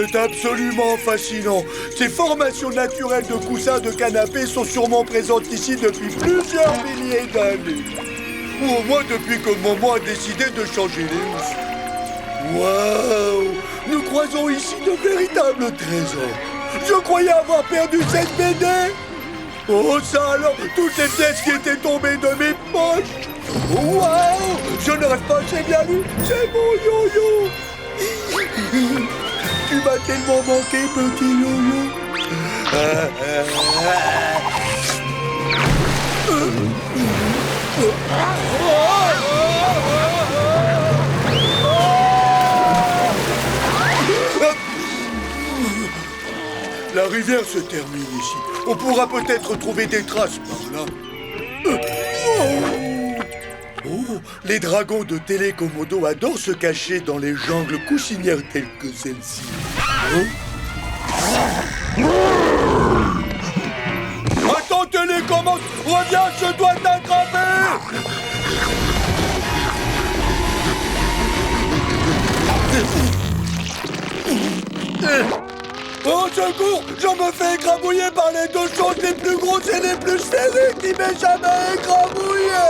c'est absolument fascinant. Ces formations naturelles de coussins de canapé sont sûrement présentes ici depuis plusieurs milliers d'années. Ou au moins depuis que maman a décidé de changer les housses. Waouh! Nous croisons ici de véritables trésors. Je croyais avoir perdu cette BD. Oh ça alors, toutes les pièces qui étaient tombées de mes poches. Waouh! Je ne rêve pas, j'ai bien lu. C'est mon yo-yo. Tu m'as tellement manqué, petit yo-yo. La rivière se termine ici. On pourra peut-être trouver des traces par là. Oh, les dragons de Télékomodo adorent se cacher dans les jungles coussinières telles que celle-ci. Attends, Télécommande, reviens, je dois t'attraper. Au secours, je me fais écrabouiller par les deux choses les plus grosses et les plus serrées qui m'aient jamais écrabouillé.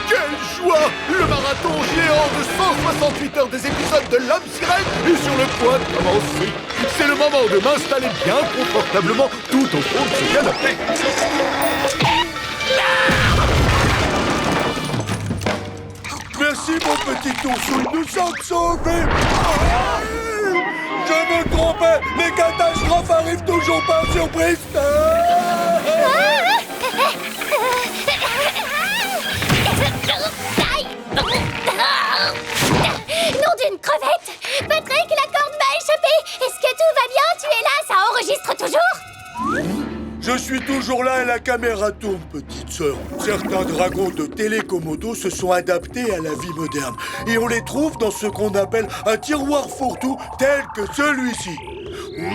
Quelle joie! Le marathon géant de 168 heures des épisodes de L'Homme Sirène est sur le point de commencer. C'est le moment de m'installer bien confortablement tout au fond de ce canapé. Merci mon petit ourson, nous sommes sauvés. Je me trompais, les catastrophes arrivent toujours par surprise. Nom d'une crevette! Patrick, la corde m'a échappé! Est-ce que tout va bien? Tu es là? Ça enregistre toujours? Je suis toujours là et la caméra tourne, petite sœur. Certains dragons de Télékomodo se sont adaptés à la vie moderne. Et on les trouve dans ce qu'on appelle un tiroir fourre-tout tel que celui-ci.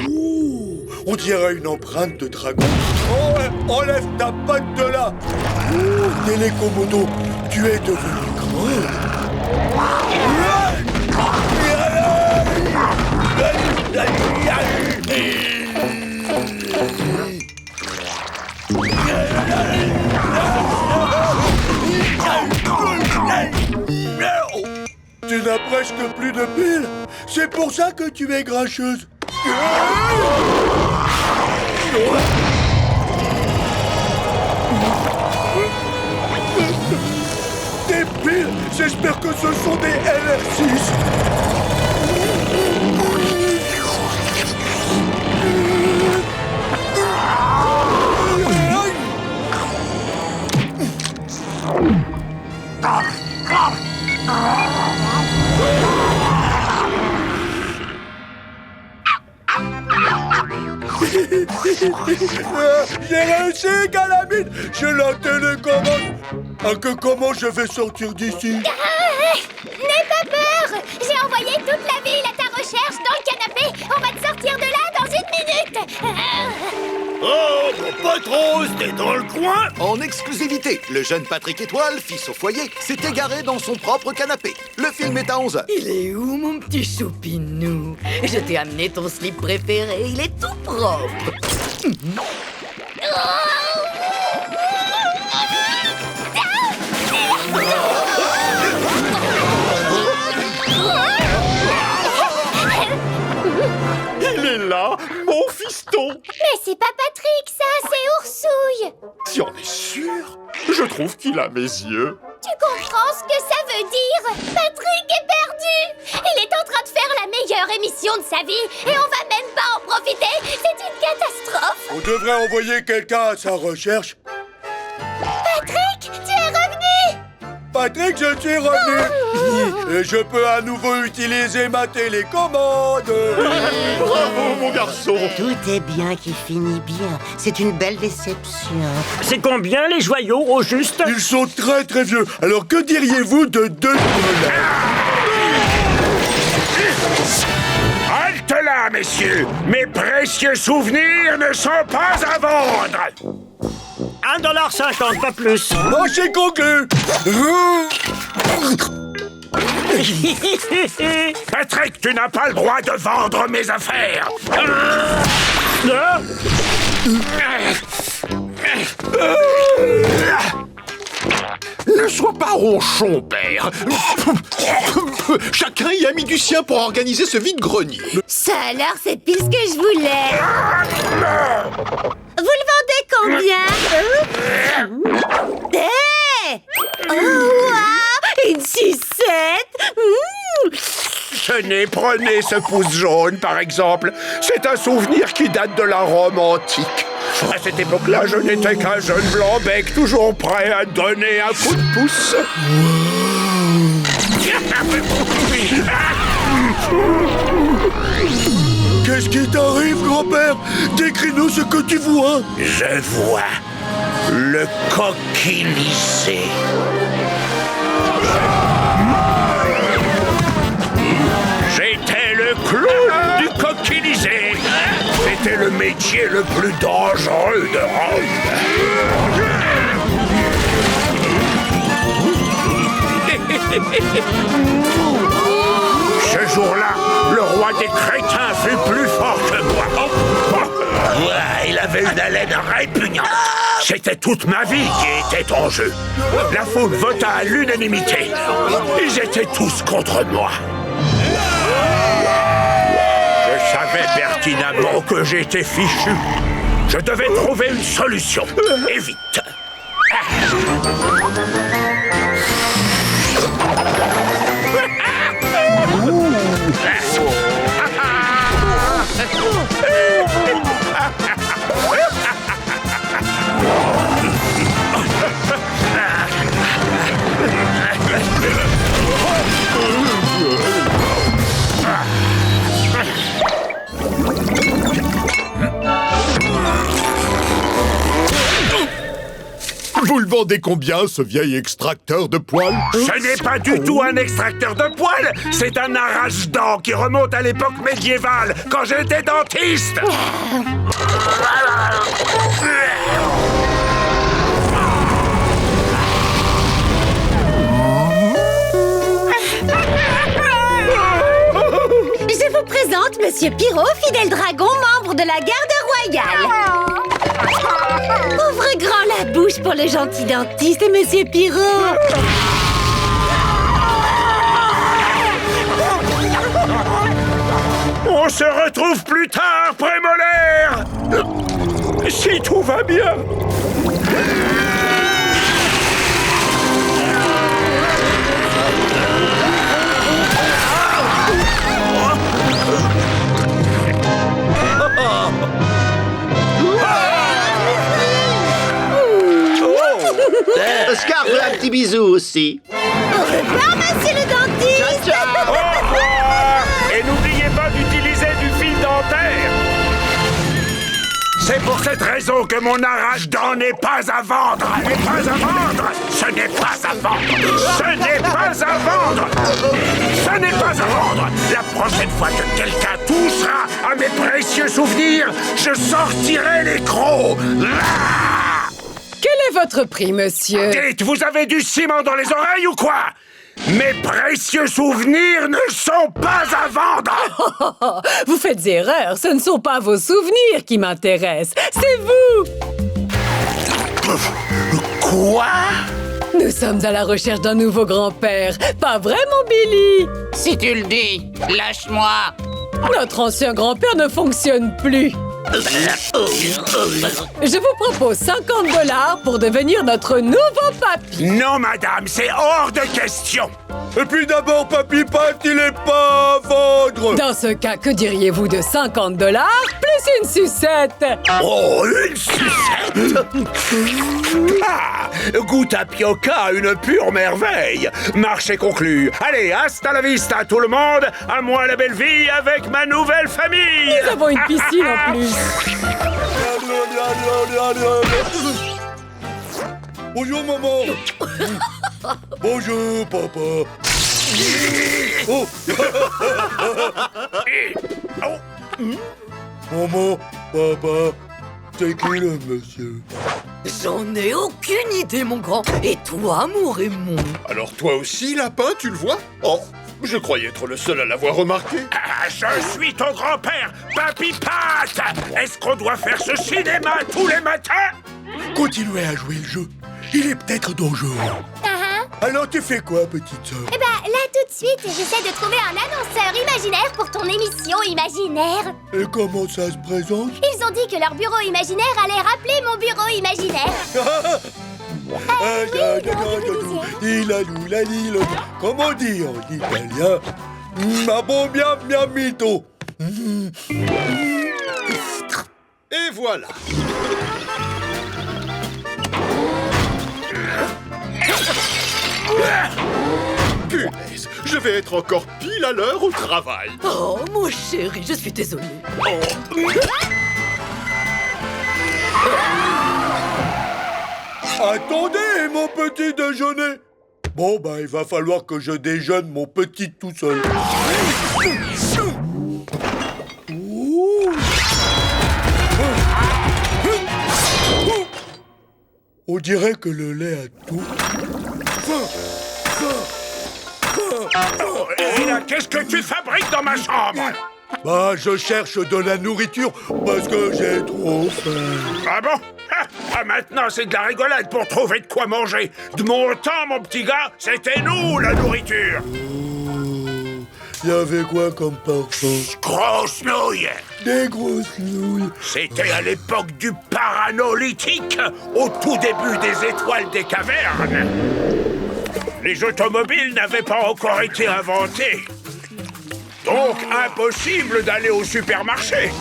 Ouh, on dirait une empreinte de dragon. Oh, enlève ta patte de là. Ouh, Télékomodo, tu es devenu grand. Tu n'as presque plus de piles. C'est pour ça que tu es grincheuse. Des piles. J'espère que ce sont des LR6. J'ai réussi, Calamine. Je la télécommande. Comment je vais sortir d'ici? N'aie pas peur. J'ai envoyé toute la ville à ta recherche dans le canapé. On va te sortir de là dans 1 minute. Oh, mon pote Rose, t'es dans le coin? En exclusivité, le jeune Patrick Étoile, fils au foyer, s'est égaré dans son propre canapé. Le film est à 11h. Il est où, mon petit choupinou? Je t'ai amené ton slip préféré, il est tout propre. Il est là, mon fiston. Mais c'est pas Patrick, ça, c'est Oursouille. Si on est sûr, je trouve qu'il a mes yeux. Tu comprends ce que ça veut dire? Patrick est perdu. Il est en train de faire la meilleure émission de sa vie et on va même pas en profiter. C'est une catastrophe. On devrait envoyer quelqu'un à sa recherche. Patrick, tu es revenu. Patrick, je suis revenu. Et je peux à nouveau utiliser ma télécommande. Bravo, mon garçon. Tout est bien qui finit bien. C'est une belle déception. C'est combien les joyaux au juste? Ils sont très très vieux. Alors que diriez-vous de 2 $? Halte là, messieurs! Mes précieux souvenirs ne sont pas à vendre! 1,50 $, pas plus. Marché conclu. Patrick, tu n'as pas le droit de vendre mes affaires. Ne sois pas ronchon, père. Chacun y a mis du sien pour organiser ce vide-grenier. Ça alors, c'est pile ce que je voulais. Vous le vendez combien? Hey! Oh, wow! Une sucette! Tenez, prenez ce pouce jaune, par exemple. C'est un souvenir qui date de la Rome antique. À cette époque-là, je n'étais qu'un jeune blanc-bec, toujours prêt à donner un coup de pouce. Qu'est-ce qui t'arrive, grand-père? Décris-nous ce que tu vois. Je vois le coquillicé. J'étais le clown du coquillicé. C'était le métier le plus dangereux de Rome. Ce jour-là, le roi des crétins fut plus fort que moi. Il avait une haleine répugnante. C'était toute ma vie qui était en jeu. La foule vota à l'unanimité. Ils étaient tous contre moi. Je savais pertinemment que j'étais fichu. Je devais trouver une solution. Et vite. Vous le vendez combien, ce vieil extracteur de poils? Ce n'est pas du tout un extracteur de poils, c'est un arrache-dents qui remonte à l'époque médiévale, quand j'étais dentiste. Je vous présente Monsieur Pirot, fidèle dragon, membre de la garde royale. Ouvrez grand la bouche pour le gentil dentiste, Monsieur Pirot. On se retrouve plus tard, prémolaire. Si tout va bien. Oscar veut un petit bisou aussi. Au revoir, Monsieur le dentiste. Au revoir. Et n'oubliez pas d'utiliser du fil dentaire. C'est pour cette raison que mon arrache-dents n'est pas à vendre. N'est pas à vendre. Ce n'est pas à vendre. Ce n'est pas à vendre. Ce n'est pas à vendre. La prochaine fois que quelqu'un touchera à mes précieux souvenirs, je sortirai les crocs. Quel est votre prix, monsieur? Dites, vous avez du ciment dans les oreilles ou quoi? Mes précieux souvenirs ne sont pas à vendre. Vous faites erreur, ce ne sont pas vos souvenirs qui m'intéressent, c'est vous. Quoi? Nous sommes à la recherche d'un nouveau grand-père, pas vrai, mon Billy? Si tu le dis, lâche-moi. Notre ancien grand-père ne fonctionne plus. Je vous propose 50 $ pour devenir notre nouveau papy. Non, madame, c'est hors de question. Et puis d'abord, Papy Pat, il est pas à vendre. Dans ce cas, que diriez-vous de 50 $ plus une sucette? Oh, une sucette. Ah, goût tapioca, une pure merveille. Marché conclu. Allez, hasta la vista, tout le monde. À moi la belle vie avec ma nouvelle famille. Nous avons une piscine en plus. Bonjour, maman. Bonjour, papa. Oh. Maman, papa, c'est qui le monsieur? J'en ai aucune idée, mon grand. Et toi, mon Raymond? Alors toi aussi, lapin, tu le vois? Oh, je croyais être le seul à l'avoir remarqué. Ah, je suis ton grand-père, Papy Pat. Est-ce qu'on doit faire ce cinéma tous les matins? Continuez à jouer le jeu. Il est peut-être dangereux. Alors tu fais quoi, petite sœur? Eh ben, là, tout de suite, j'essaie de trouver un annonceur imaginaire pour ton émission imaginaire. Et comment ça se présente? Ils ont dit que leur bureau imaginaire allait rappeler mon bureau imaginaire. Comment on dit en italien? Ma bon bien mito. Et voilà. Punaise, je vais être encore pile à l'heure au travail. Oh, mon chéri, je suis désolée. Attendez, mon petit déjeuner. Bon, bah, il va falloir que je déjeune mon petit tout seul. On dirait que le lait a tout. Oh, et là, qu'est-ce que tu fabriques dans ma chambre? Bah, je cherche de la nourriture parce que j'ai trop faim. Ah bon? Maintenant, c'est de la rigolade pour trouver de quoi manger. De mon temps, mon petit gars, c'était nous, la nourriture. Il y avait quoi comme parfum? Grosses nouilles. Des grosses nouilles. C'était à l'époque du paranolithique, au tout début des étoiles des cavernes. Les automobiles n'avaient pas encore été inventés. Donc, impossible d'aller au supermarché.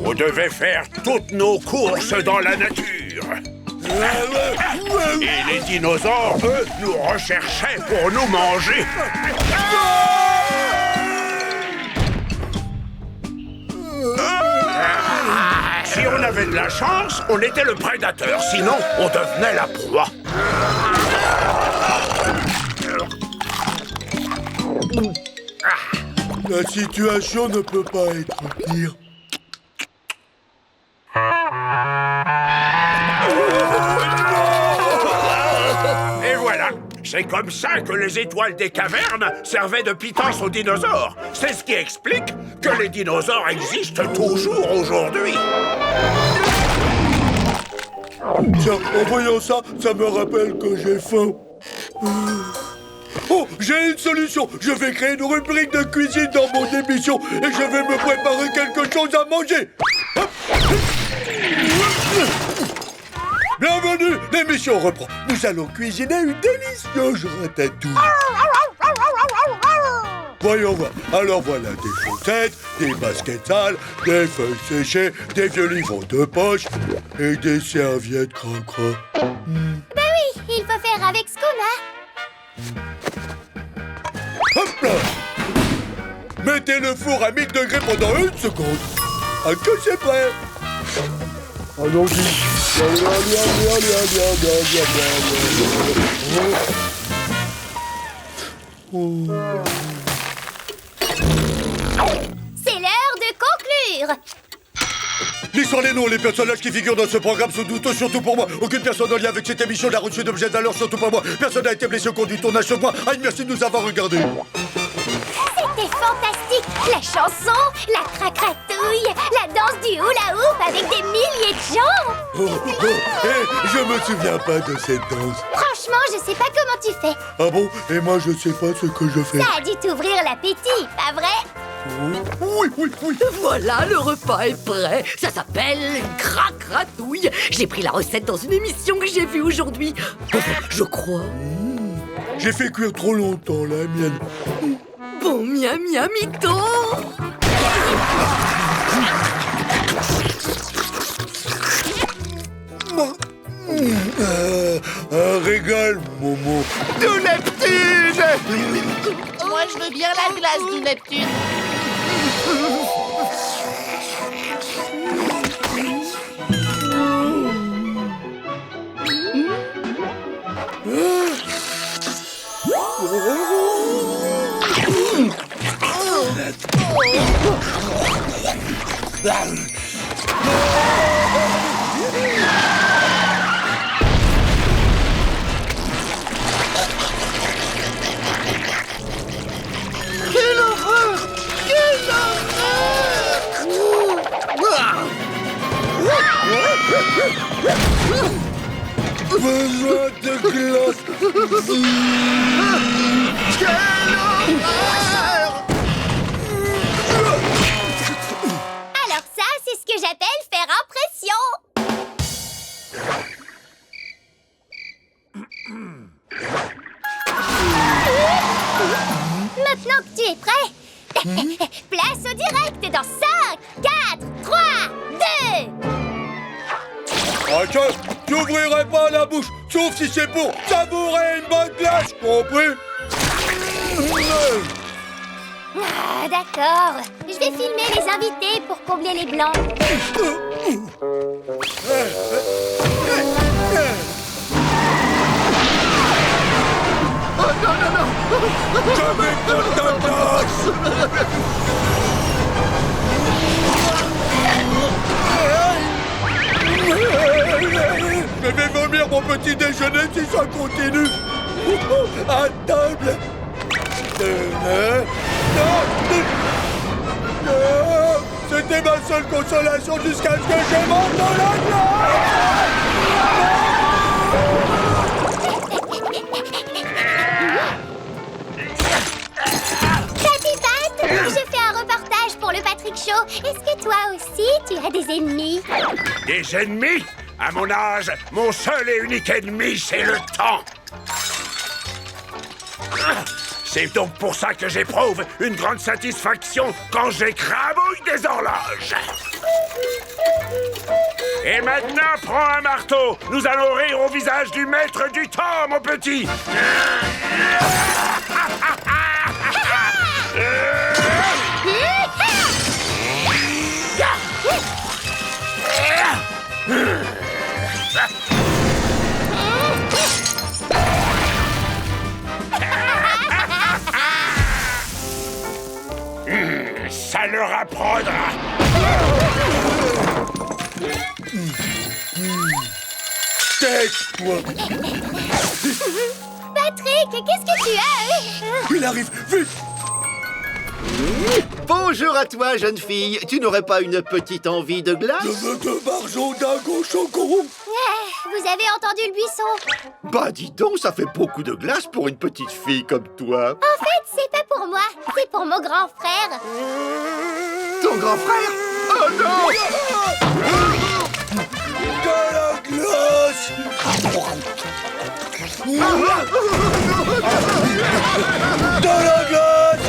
On devait faire toutes nos courses dans la nature. Et les dinosaures, eux, nous recherchaient pour nous manger. Si on avait de la chance, on était le prédateur. Sinon, on devenait la proie. La situation ne peut pas être pire. Et voilà, c'est comme ça que les étoiles des cavernes servaient de pitance aux dinosaures. C'est ce qui explique que les dinosaures existent toujours aujourd'hui. Tiens, en voyant ça, ça me rappelle que j'ai faim. Oh, j'ai une solution. Je vais créer une rubrique de cuisine dans mon émission et je vais me préparer quelque chose à manger. Hop. Bienvenue, l'émission reprend. Nous allons cuisiner une délicieuse ratatouille. Voyons voir. Alors voilà des chaussettes, des baskets sales, des feuilles séchées, des vieux livres de poche et des serviettes cracra. Ben oui, il faut faire avec ce qu'on a. Hop là! Mettez le four à 1000 degrés pendant 1 seconde. Ah, que c'est prêt! Allons-y! C'est l'heure de conclure. Lisons les noms, les personnages qui figurent dans ce programme sont douteux, surtout pour moi. Aucune personne en lien avec cette émission n'a reçu d'objet de valeur, surtout pas moi. Personne n'a été blessé au cours du tournage sur moi. Ah, merci de nous avoir regardés. C'était fantastique. La chanson, la cracratouille, la danse du hula hoop avec des milliers de gens. Je me souviens pas de cette danse. Franchement, je sais pas comment tu fais. Ah bon? Et moi, je sais pas ce que je fais. Ça a dû t'ouvrir l'appétit, pas vrai? Oui. Voilà, le repas est prêt. Ça s'appelle une cracratouille. J'ai pris la recette dans une émission que j'ai vue aujourd'hui. Je crois. J'ai fait cuire trop longtemps, la mienne. Bon, miam, mito. Un régal, Momo. De Neptune! Moi, je veux bien la glace du Neptune. besoin de glace. Quelle horreur! Alors ça, c'est ce que j'appelle faire impression. Maintenant que tu es prêt, place au direct dans 5, 4, 3, 2. Rachel, j'ouvrirai pas la bouche, sauf si c'est pour savourer une bonne glace, compris? Ah, d'accord. Je vais filmer les invités pour combler les blancs. Oh non, non, non! Jamais de ta glace. Je vais vomir mon petit déjeuner si ça continue. À table. C'était ma seule consolation jusqu'à ce que je mange dans la Papy Pat, je fais un reportage pour le Patrick Show. Est-ce que toi aussi, tu as des ennemis? Des ennemis? À mon âge, mon seul et unique ennemi, c'est le temps. C'est donc pour ça que j'éprouve une grande satisfaction quand j'écrabouille des horloges. Et maintenant, prends un marteau. Nous allons rire au visage du maître du temps, mon petit. Ça leur apprendra. Tais-toi. Patrick, qu'est-ce que tu as? Il arrive, vite. Bonjour à toi, jeune fille. Tu n'aurais pas une petite envie de glace? Je veux de Barjon Dingo Choco. Vous avez entendu le buisson? Bah dis donc, ça fait beaucoup de glace pour une petite fille comme toi. En fait, c'est pas pour moi, c'est pour mon grand frère. Ton grand frère? Oh non! De la glace. De la glace.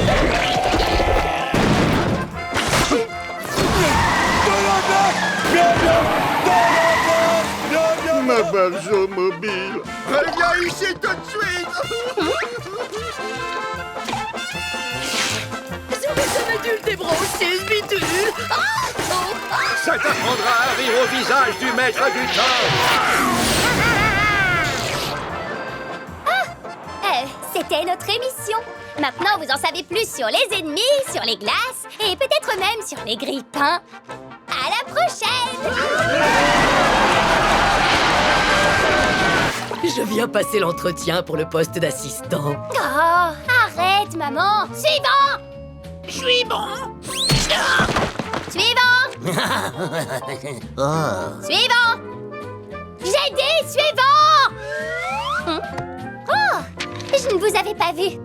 Ma Barjo mobile! Reviens ici tout de suite! Je vais jamais dû le débrancher, ce bidule. Ça t'apprendra à rire au visage du maître du temps! C'était notre émission. Maintenant, vous en savez plus sur les ennemis, sur les glaces et peut-être même sur les grille-pains. À la prochaine! Je viens passer l'entretien pour le poste d'assistant. Oh, arrête, maman! Suivant! Je suis bon. Suivant! Suivant! J'ai dit suivant! Oh! Je ne vous avais pas vu.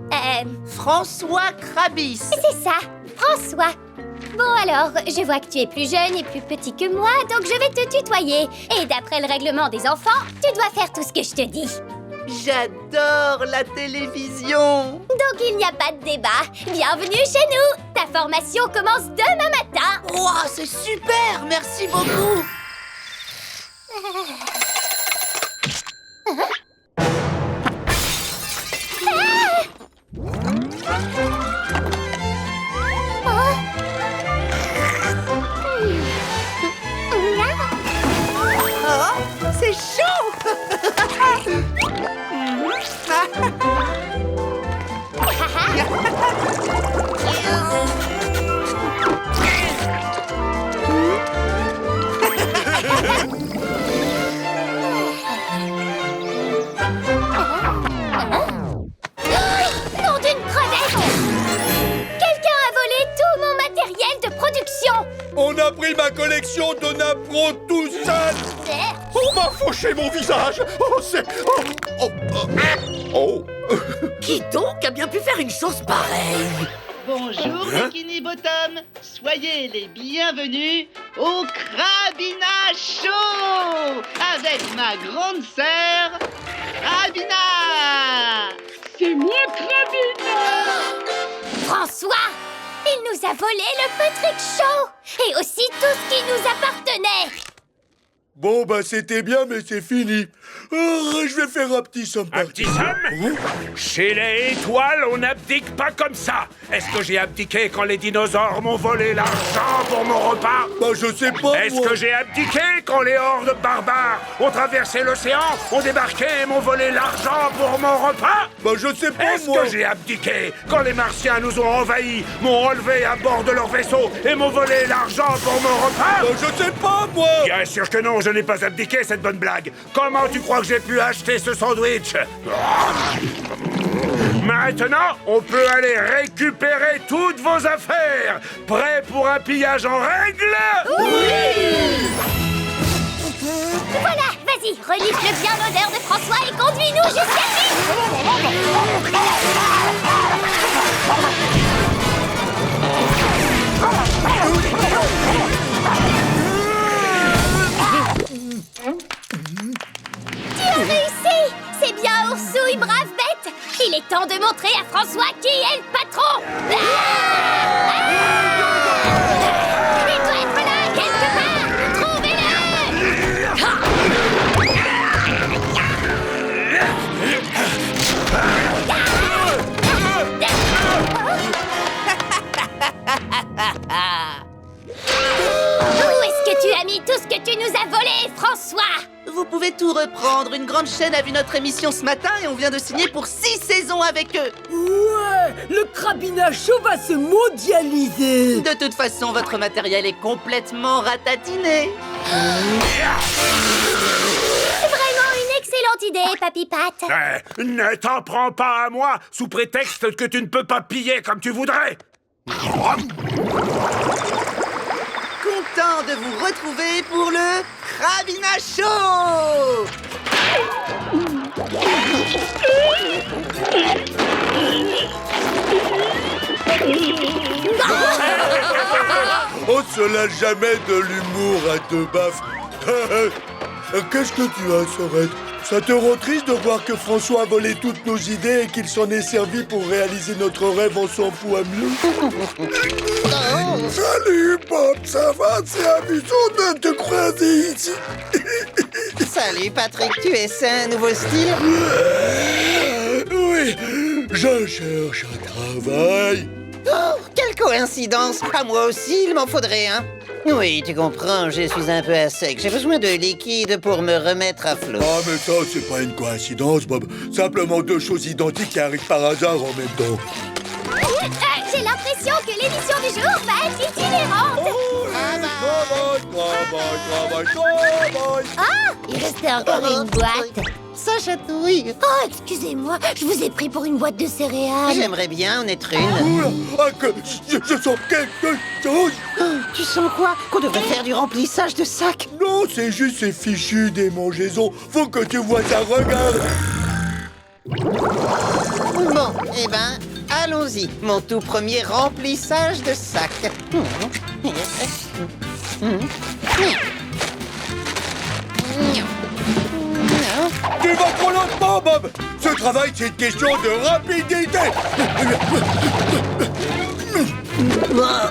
François Krabis. C'est ça, François. Bon alors, je vois que tu es plus jeune et plus petit que moi, donc je vais te tutoyer. Et d'après le règlement des enfants, tu dois faire tout ce que je te dis. J'adore la télévision. Donc il n'y a pas de débat. Bienvenue chez nous. Ta formation commence demain matin. Wow, c'est super. Merci beaucoup. C'est chaud. Nom d'une crevette! Quelqu'un a volé tout mon matériel de production! On a pris ma collection de napperons tout seul. Oh, On m'a fauché mon visage. Oh, c'est... Oh. Qui donc a bien pu faire une chose pareille? Bonjour Bikini Bottom, soyez les bienvenus au Krabina Show avec ma grande sœur, Krabina. C'est moi, Krabina! François, il nous a volé le Patrick Show et aussi tout ce qui nous appartenait. Bon, bah c'était bien, mais c'est fini. Je vais faire un petit somme. Un petit somme? Chez les étoiles, on n'abdique pas comme ça. Est-ce que j'ai abdiqué quand les dinosaures m'ont volé l'argent pour mon repas? Bah je sais pas, Est-ce que j'ai abdiqué quand les hordes barbares ont traversé l'océan, ont débarqué et m'ont volé l'argent pour mon repas? Bah je sais pas, Est-ce moi. que j'ai abdiqué quand les Martiens nous ont envahis, m'ont relevé à bord de leur vaisseau et m'ont volé l'argent pour mon repas? Bah je sais pas, moi. Bien sûr que non, je n'ai pas abdiqué cette bonne blague. Comment tu crois que j'ai pu acheter ce sandwich? Maintenant, on peut aller récupérer toutes vos affaires. Prêt pour un pillage en règle? Voilà, vas-y, relifle bien l'odeur de François et conduis-nous jusqu'à Tu as réussi! C'est bien Oursouille, brave bête! Il est temps de montrer à François qui est le patron! Il doit être là, quelque part! Trouvez-le! Où est-ce que tu as mis tout ce que tu nous as volé, François? Vous pouvez tout reprendre. Une grande chaîne a vu notre émission ce matin et on vient de signer pour 6 saisons avec eux. Ouais, le Krabina Show va se mondialiser. De toute façon, votre matériel est complètement ratatiné. Vraiment une excellente idée, Papy Pat. Ne t'en prends pas à moi sous prétexte que tu ne peux pas piller comme tu voudrais. Content de vous retrouver pour le Krabina Show. On se lâche jamais de l'humour à deux baffes. Qu'est-ce que tu as, Sorette? Ça te rend triste de voir que François a volé toutes nos idées et qu'il s'en est servi pour réaliser notre rêve en s'en fout à mieux? Salut, Bob, ça va? C'est amusant de te croiser ici. Salut Patrick, tu essaies un nouveau style? Oui, je cherche un travail. Oh, quelle coïncidence! À moi aussi, il m'en faudrait un. Oui, tu comprends, je suis un peu à sec. J'ai besoin de liquide pour me remettre à flot. Ah, mais ça, c'est pas une coïncidence, Bob. Simplement deux choses identiques qui arrivent par hasard en même temps. J'ai l'impression que l'émission du jour va être itinérante. Travail. Ah, il restait encore une boîte. Ça chatouille. Oh, excusez-moi, je vous ai pris pour une boîte de céréales. J'aimerais bien en être une. Oula, ah, que je sens quelque chose. Oh, tu sens quoi? Qu'on devrait faire du remplissage de sacs? Non, c'est juste ces fichus démangeaisons. Faut que tu vois ça, regarde. Bon, eh ben, allons-y. Mon tout premier remplissage de sacs. Tu vas trop lentement, Bob. Ce travail, c'est une question de rapidité.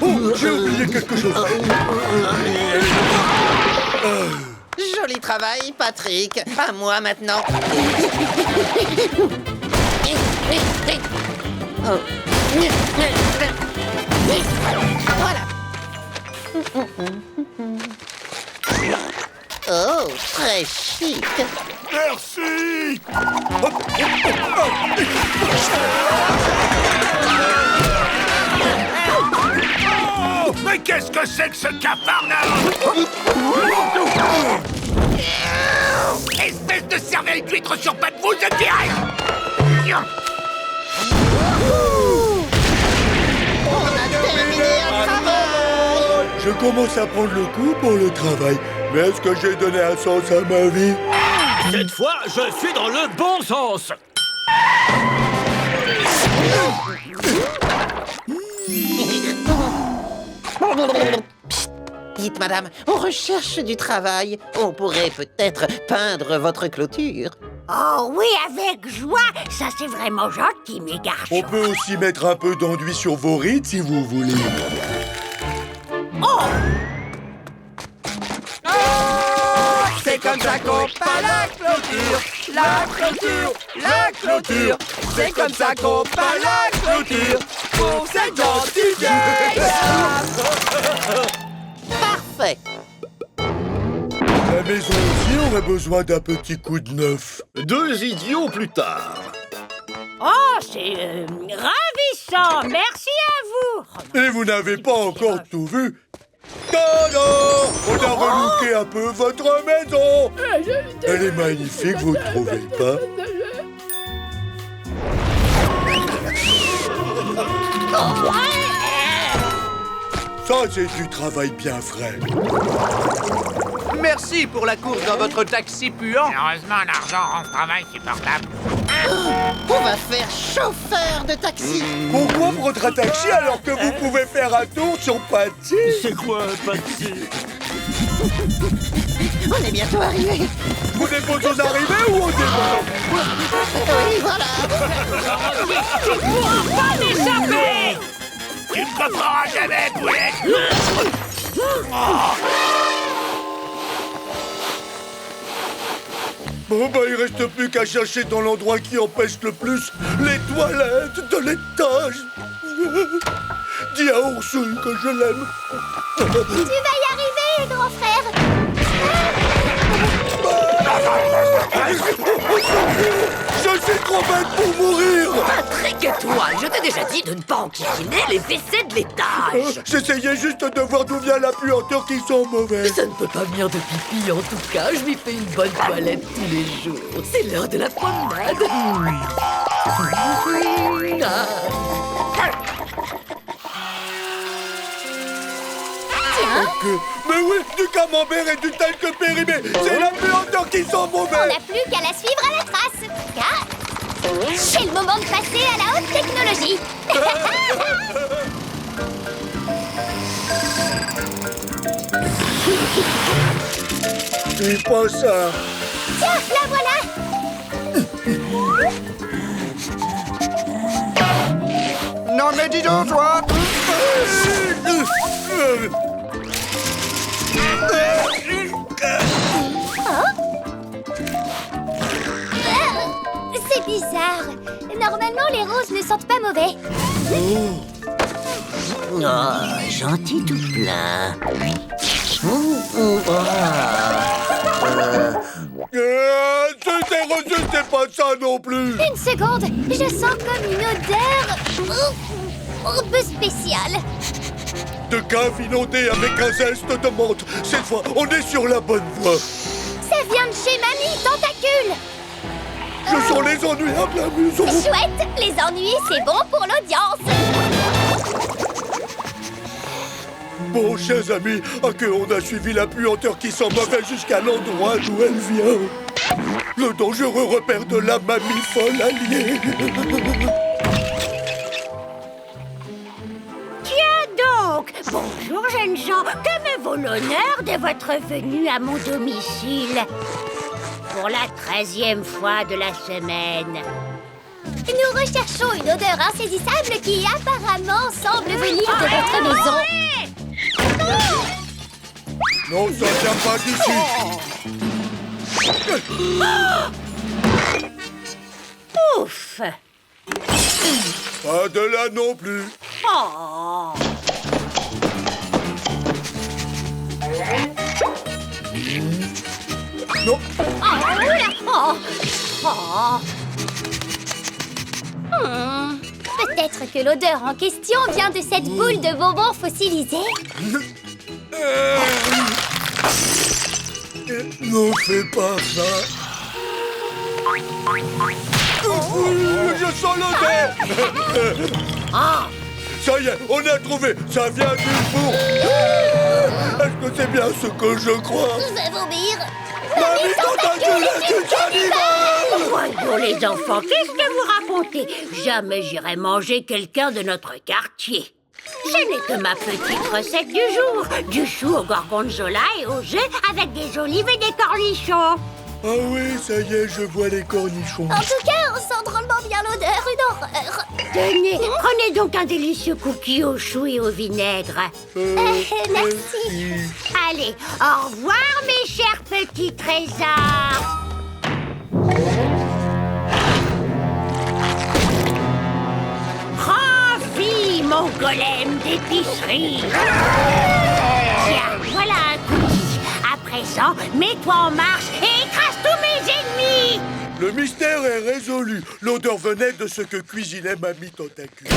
Oh, j'ai oublié quelque chose. Joli travail, Patrick. À moi maintenant. Oh. Voilà. Oh, très chic. Merci. Oh, mais qu'est-ce que c'est que ce cafarnaum? Espèce de cervelle d'huître sur pattes, vous je dirais. On a terminé un travail. Je commence à prendre le coup pour le travail. Mais est-ce que j'ai donné un sens à ma vie? Cette fois, je suis dans le bon sens. Psst. Dites, madame, on recherche du travail. On pourrait peut-être peindre votre clôture. Oh oui, avec joie. Ça, c'est vraiment gentil, mes garçons. On peut aussi mettre un peu d'enduit sur vos rides si vous voulez. C'est comme ça qu'on peint la clôture, la clôture, la clôture. C'est comme ça qu'on peint la clôture pour cette gentille vieille dame. Parfait. La maison aussi aurait besoin d'un petit coup de neuf. 2 idiots plus tard. Oh, c'est ravissant. Merci à vous. Et vous n'avez pas encore tout vu. Tada! On a relooké un peu votre maison. Elle est magnifique, vous ne trouvez pas? Ça, c'est du travail bien frais. Merci pour la course dans votre taxi puant. Heureusement, l'argent rend ce travail supportable. On va faire chauffeur de taxi. Pourquoi prendre un taxi alors que vous pouvez faire un tour sur Patsy? C'est quoi, Patsy? On est bientôt arrivé. Vous n'êtes pas tous arrivés ou on démarre? Oui, voilà. Tu ne comprendras jamais, poulet. Bon, bah, il reste plus qu'à chercher dans l'endroit qui empêche le plus les toilettes de l'étage. Dis à Ursule que je l'aime. Tu vas y arriver, grand frère. Je suis trop bête pour mourir. Patrick et toi, je t'ai déjà dit de ne pas enquiquiner les WC de l'étage. J'essayais juste de voir d'où vient la puanteur qui sent mauvais. Ça ne peut pas venir de pipi, en tout cas. Je m'y fais une bonne toilette tous les jours. C'est l'heure de la promenade. Mais oui, du camembert et du talc périmé. C'est la puanteur qui sent On mauvais. n'a plus qu'à la suivre à la trace. Car c'est le moment de passer à la haute technologie. C'est pas ça. Tiens, la voilà. Non mais dis donc, toi. C'est bizarre. Normalement, les roses ne sentent pas mauvais. Oh, gentil tout plein. C'était reçu, c'est pas ça non plus. Une seconde, je sens comme une odeur un peu spéciale. De cave inondée avec un zeste de menthe. Cette fois, on est sur la bonne voie. Ça vient de chez Mamie Tentacule. Je sens les ennuis à la maison. Chouette, les ennuis, c'est bon pour l'audience. Bon, chers amis, on a suivi la puanteur qui sent mauvais jusqu'à l'endroit d'où elle vient. Le dangereux repère de la mamie folle alliée. Tiens donc. Bonjour, jeunes gens. Que me vaut l'honneur de votre venue à mon domicile pour la 13e fois de la semaine. Nous recherchons une odeur insaisissable qui apparemment semble venir de votre maison. Non, ça vient pas d'ici. Ouf. Pas de là non plus. Oh. Non. Oh, oula. Oh. Oh. Peut-être que l'odeur en question vient de cette boule de bonbons fossilisés. Ne fais pas ça. Je sens l'odeur. Ah. Ça y est, on a trouvé. Ça vient du four. Est-ce que c'est bien ce que je crois? Je vais vomir. Mamie Tentacule est une cannibale! Voyons les enfants, qu'est-ce que vous racontez? Jamais j'irai manger quelqu'un de notre quartier. Ce n'est que ma petite recette du jour. Du chou au gorgonzola et au jus avec des olives et des cornichons. Ah oui, ça y est, je vois les cornichons. En tout cas, on sent drôlement bien l'odeur, une horreur. Tenez, prenez donc un délicieux cookie au chou et au vinaigre. Merci. Allez, au revoir mes chers petits trésors. Prends vie, mon golem d'épicerie. Tiens, voilà un cookie. À présent, mets-toi en marche et écrase tous mes ennemis. Le mystère est résolu. L'odeur venait de ce que cuisinait Mamie Tentacule.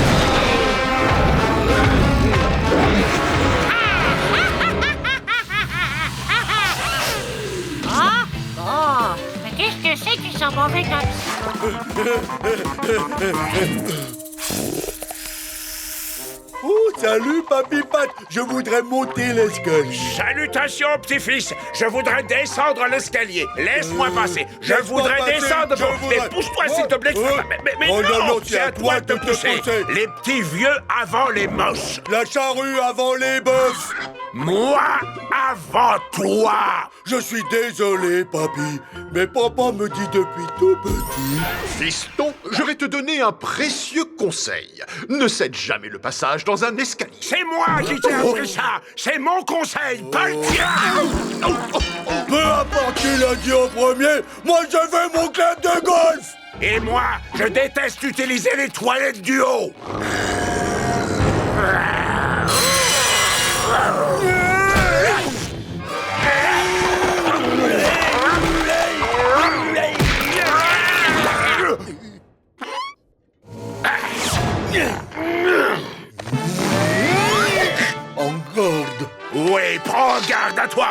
Oh, mais qu'est-ce que c'est qui sent mauvais comme ça? Oh, salut, Papy Pat. Je voudrais monter l'escalier. Salutations, petit-fils. Je voudrais descendre l'escalier. Laisse-moi passer. Je voudrais descendre. Mais pousse-toi, s'il te plaît. Mais Oh non, non, c'est à toi de te pousser. Les petits vieux avant les moches. La charrue avant les bœufs. Moi avant toi. Je suis désolé, papy, mais papa me dit depuis tout petit. Fiston, je vais te donner un précieux conseil. Ne cède jamais le passage dans un escalier. C'est moi qui t'ai appris ça. C'est mon conseil, pas le tien. Peu importe qui l'a dit en premier, moi je veux mon club de golf. Et moi, je déteste utiliser les toilettes du haut. En garde. Oui, prends garde à toi.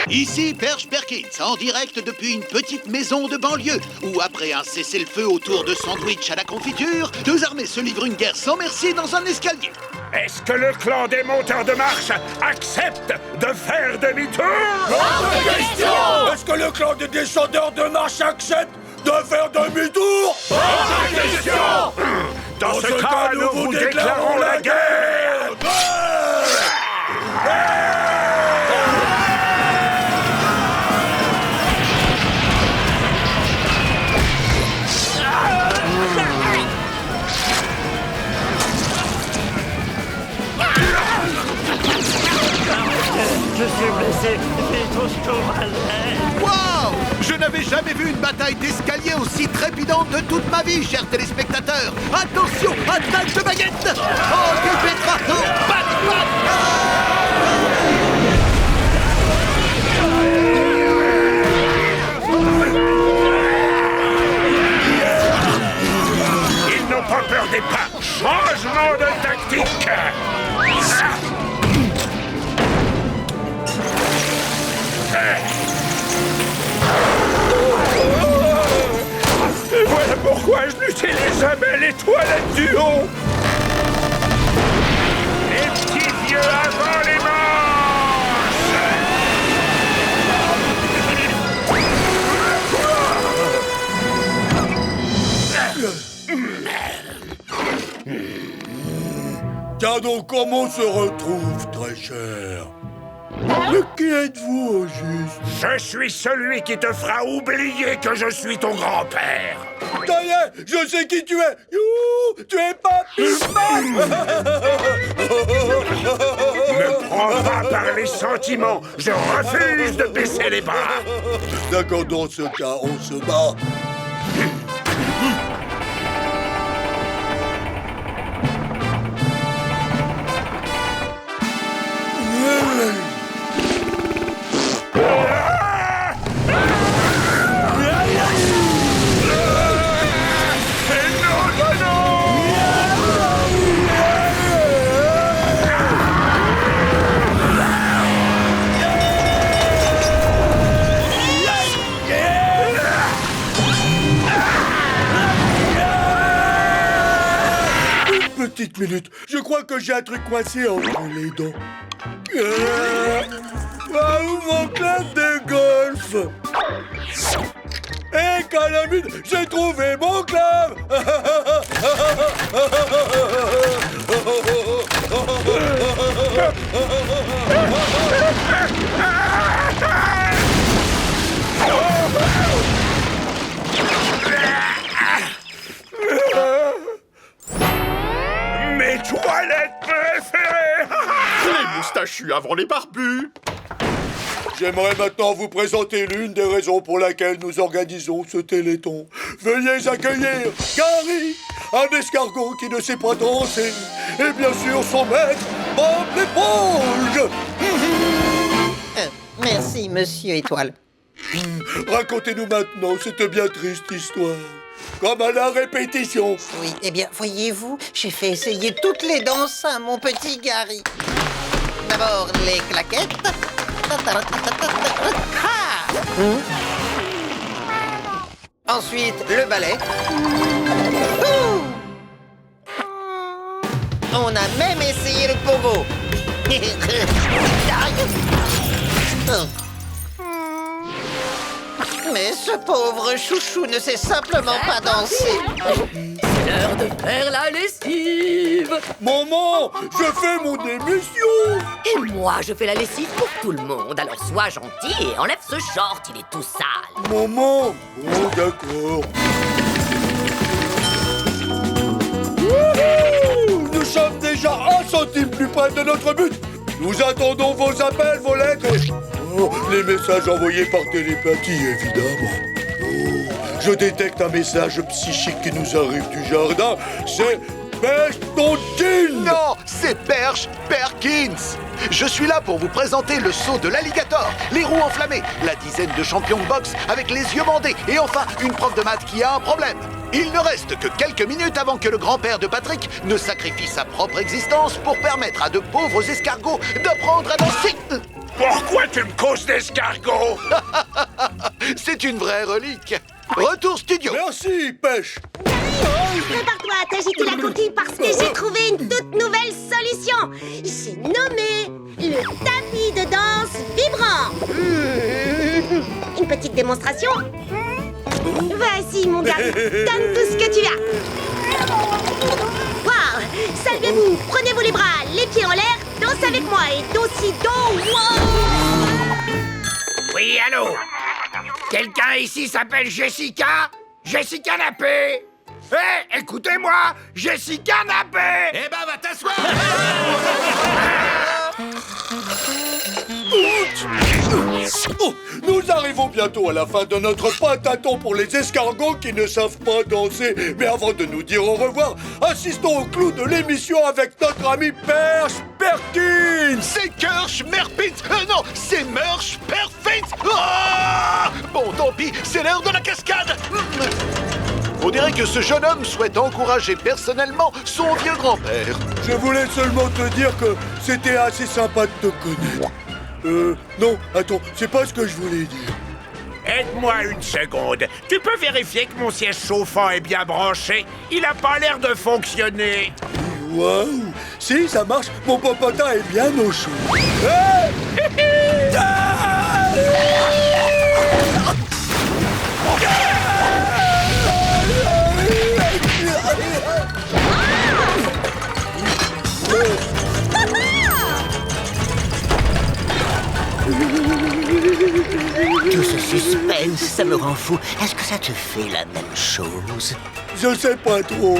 Ici Perche Perkins, en direct depuis une petite maison de banlieue, où après un cessez-le-feu autour de sandwich à la confiture, deux armées se livrent une guerre sans merci dans un escalier. Est-ce que le clan des monteurs de marche accepte de faire demi-tour? Est-ce que le clan des descendeurs de marche accepte de faire demi-tour? Dans ce cas, nous vous déclarons la guerre. Je suis blessé, j'ai trop mal. Waouh! Je n'avais jamais vu une bataille d'escalier aussi trépidante de toute ma vie, chers téléspectateurs. Attention, attaque de baguette! Oh, que Petra! Oh, bat, Ils n'ont pas peur des pas. Changement de tactique. Voilà pourquoi je n'utilise jamais les toilettes du haut. Les petits vieux avant les Tiens donc, comment on se retrouve, très cher? Mais qui êtes-vous au juste? Je suis celui qui te fera oublier que je suis ton grand-père. Ça y est, je sais qui tu es. Youhou, tu es Papy Pat. Me prends pas par les sentiments. Je refuse de baisser les bras. D'accord, dans ce cas, on se bat. petite minute. Je crois que j'ai un truc coincé entre les dents. Mon club de golf. Hé, Calamine, j'ai trouvé mon club. Mes toilettes préférées. Les moustachus avant les barbus. J'aimerais maintenant vous présenter l'une des raisons pour laquelle nous organisons ce téléthon. Veuillez accueillir Gary, un escargot qui ne sait pas danser, et bien sûr son maître, Bob l'éponge. Merci, Monsieur Étoile. Racontez-nous maintenant cette bien triste histoire. Comme à la répétition. Oui, eh bien, voyez-vous, j'ai fait essayer toutes les danses à mon petit Gary. D'abord, les claquettes. Ensuite, le ballet. On a même essayé le pogo. Mais ce pauvre chouchou ne sait simplement pas danser. C'est l'heure de faire la lessive. Maman, je fais mon émission. Et moi, je fais la lessive pour tout le monde. Alors sois gentil et enlève ce short, il est tout sale. Maman, oh d'accord. Nous sommes déjà 1 centime plus près de notre but. Nous attendons vos appels, vos lettres et... Oh, les messages envoyés par télépathie, évidemment. Oh, je détecte un message psychique qui nous arrive du jardin. C'est Pêche ton jean. Non, c'est Perche Perkins. Je suis là pour vous présenter le saut de l'alligator, les roues enflammées, la dizaine de champions de boxe avec les yeux bandés et enfin une prof de maths qui a un problème. Il ne reste que quelques minutes avant que le grand-père de Patrick ne sacrifie sa propre existence pour permettre à de pauvres escargots d'apprendre à danser. Pourquoi tu me causes d'escargot? C'est une vraie relique. Retour studio. Merci, Pêche. Prépare-toi à t'agiter la coquille parce que j'ai trouvé une toute nouvelle solution. J'ai nommé le tapis de danse vibrant. Une petite démonstration. Vas-y, mon gars, donne tout ce que tu as. Wow, salvez-vous, prenez-vous les bras, les pieds en l'air, danse avec moi et do-si-do, wow. Oui, allô? Quelqu'un ici s'appelle Jessica? Jessica Nappé? Hé, écoutez-moi! Jessica Nappé! Eh ben, va t'asseoir! Oh, nous arrivons bientôt à la fin de notre pataton pour les escargots qui ne savent pas danser. Mais avant de nous dire au revoir, assistons au clou de l'émission avec notre ami Perche Perkins. C'est Kirsch Merpins. Non, c'est Merch Perfins. Ah bon, tant pis, c'est l'heure de la cascade. On dirait que ce jeune homme souhaite encourager personnellement son vieux grand-père. Je voulais seulement te dire que c'était assez sympa de te connaître. Non, attends, c'est pas ce que je voulais dire. Aide-moi une seconde. Tu peux vérifier que mon siège chauffant est bien branché? Il a pas l'air de fonctionner. Waouh! Si, ça marche, mon popotin est bien au chaud. Tout ce suspense, ça me rend fou. Est-ce que ça te fait la même chose? Je sais pas trop.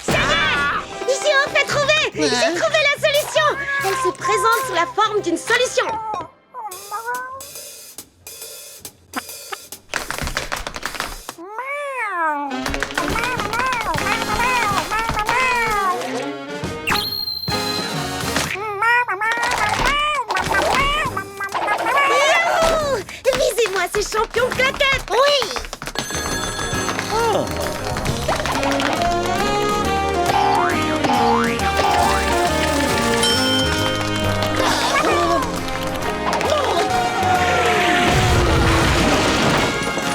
Ça va! J'ai enfin trouvé! J'ai trouvé la solution! Elle se présente sous la forme d'une solution. Youhou! Visez-moi ces champions de claquettes! Oui!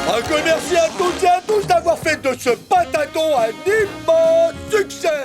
Un grand merci à toutes et à tous d'avoir fait de que ce pataton a un immense succès.